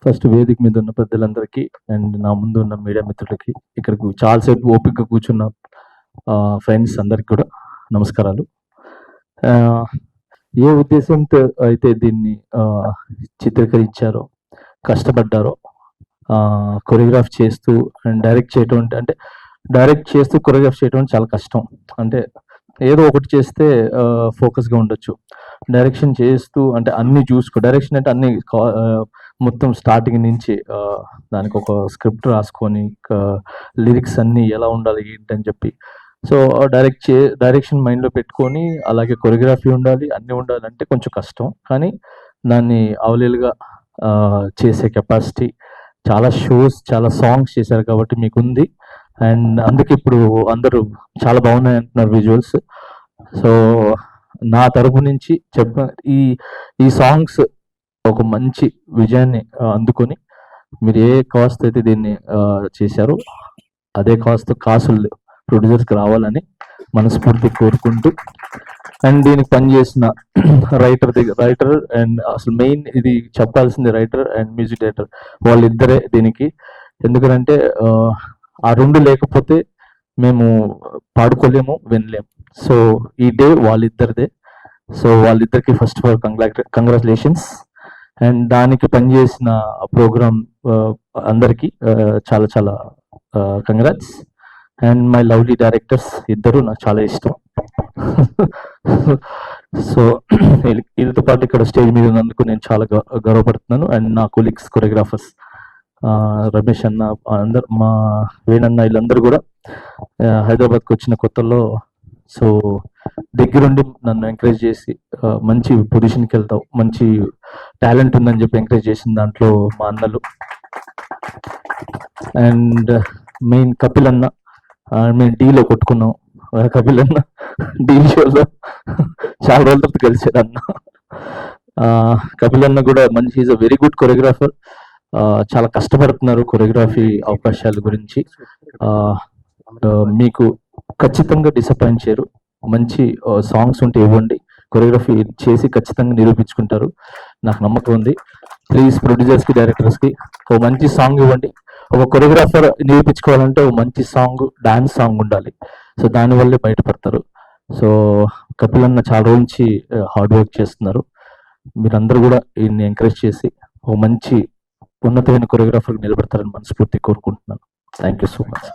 First వేదిక మీద ఉన్న పెద్దలందరికీ అండ్ నా ముందు ఉన్న మీడియా మిత్రులకి, ఇక్కడికి చాలాసేపు ఓపికగా కూర్చున్న ఫ్రెండ్స్ అందరికి కూడా నమస్కారాలు. ఏ ఉద్దేశంతో అయితే దీన్ని చిత్రీకరించారో, కష్టపడ్డారో, కొరియోగ్రాఫ్ చేస్తూ అండ్ డైరెక్ట్ చేయటం అంటే డైరెక్ట్ చేస్తూ కొరియోగ్రాఫ్ చేయటం చాలా కష్టం. అంటే ఏదో ఒకటి చేస్తే ఫోకస్గా ఉండొచ్చు. డైరెక్షన్ చేస్తూ అంటే అన్ని చూసుకో, డైరెక్షన్ అంటే అన్ని మొత్తం స్టార్టింగ్ నుంచి దానికి ఒక స్క్రిప్ట్ రాసుకొని లిరిక్స్ అన్నీ ఎలా ఉండాలి ఏంటని చెప్పి, సో డైరెక్షన్ మైండ్లో పెట్టుకొని అలాగే కొరియోగ్రఫీ ఉండాలి, అన్నీ ఉండాలంటే కొంచెం కష్టం. కానీ దాన్ని అవలీలుగా చేసే కెపాసిటీ, చాలా షోస్, చాలా సాంగ్స్ చేశారు కాబట్టి మీకు ఉంది. అండ్ అందుకే ఇప్పుడు అందరూ చాలా బాగున్నాయి అంటున్నారు విజువల్స్. సో నా తరపు నుంచి ఈ సాంగ్స్ ఒక మంచి విజయాన్ని అందుకొని మీరు ఏ కాస్ట్ అయితే దీన్ని చేశారో అదే కాసులు ప్రొడ్యూసర్స్కి రావాలని మనస్ఫూర్తి కోరుకుంటూ, అండ్ దీనికి పనిచేసిన రైటర్ అండ్ అసలు మెయిన్ ఇది చెప్పాల్సింది రైటర్ అండ్ మ్యూజిక్ డైరెక్టర్ వాళ్ళిద్దరే దీనికి. ఎందుకంటే ఆ రెండు లేకపోతే మేము పాడుకోలేము, వినలేము. సో ఈ డే వాళ్ళిద్దరిదే. సో వాళ్ళిద్దరికి first of all congratulations. And దానికి పనిచేసిన ప్రోగ్రామ్ అందరికీ చాలా చాలా congrats. And my lovely directors ఇద్దరు నాకు చాలా ఇష్టం. సో వీళ్ళతో పాటు ఇక్కడ స్టేజ్ మీద ఉన్నందుకు నేను చాలా గర్వపడుతున్నాను. అండ్ నా కొలీగ్స్ కొరియోగ్రాఫర్స్ రమేష్ అన్న, అందరు, మా వేణన్న, వీళ్ళందరూ కూడా హైదరాబాద్కి వచ్చిన కొత్తలో సో దగ్గరుండి నన్ను ఎంకరేజ్ చేసి మంచి పొజిషన్కి వెళ్తావు, మంచి టాలెంట్ ఉందని చెప్పి ఎంకరేజ్ చేసిన దాంట్లో మా అన్నలు. అండ్ మెయిన్ కపిల్ అన్న, మేము డీలో కొట్టుకున్నాం. కపిల్ అన్న డీ షోలో చాలా రోజుల తర్వాత కలిసాడు అన్న. కపిల్ అన్న కూడా మంచి, is a very good choreographer. చాలా కష్టపడుతున్నారు కొరియోగ్రఫీ అవకాశాల గురించి. మీకు ఖచ్చితంగా డిసప్పాయింట్ చేయరు. మంచి సాంగ్స్ ఉంటే ఇవ్వండి, కొరియోగ్రఫీ చేసి ఖచ్చితంగా నిరూపించుకుంటారు, నాకు నమ్మకం ఉంది. ప్లీజ్ ప్రొడ్యూసర్స్కి, డైరెక్టర్స్కి ఒక మంచి సాంగ్ ఇవ్వండి. ఒక కొరియోగ్రాఫర్ నిరూపించుకోవాలంటే ఒక మంచి సాంగ్, డాన్స్ సాంగ్ ఉండాలి. సో దానివల్లే బయటపడతారు. సో కపిల్ అన్న చాలా రోజు నుంచి హార్డ్ వర్క్ చేస్తున్నారు. మీరందరూ కూడా ఈయన్ని ఎంకరేజ్ చేసి ఒక మంచి ఉన్నతమైన కొరియోగ్రాఫర్ నిలబెడతారని మనస్ఫూర్తి కోరుకుంటున్నాను. Thank you so much.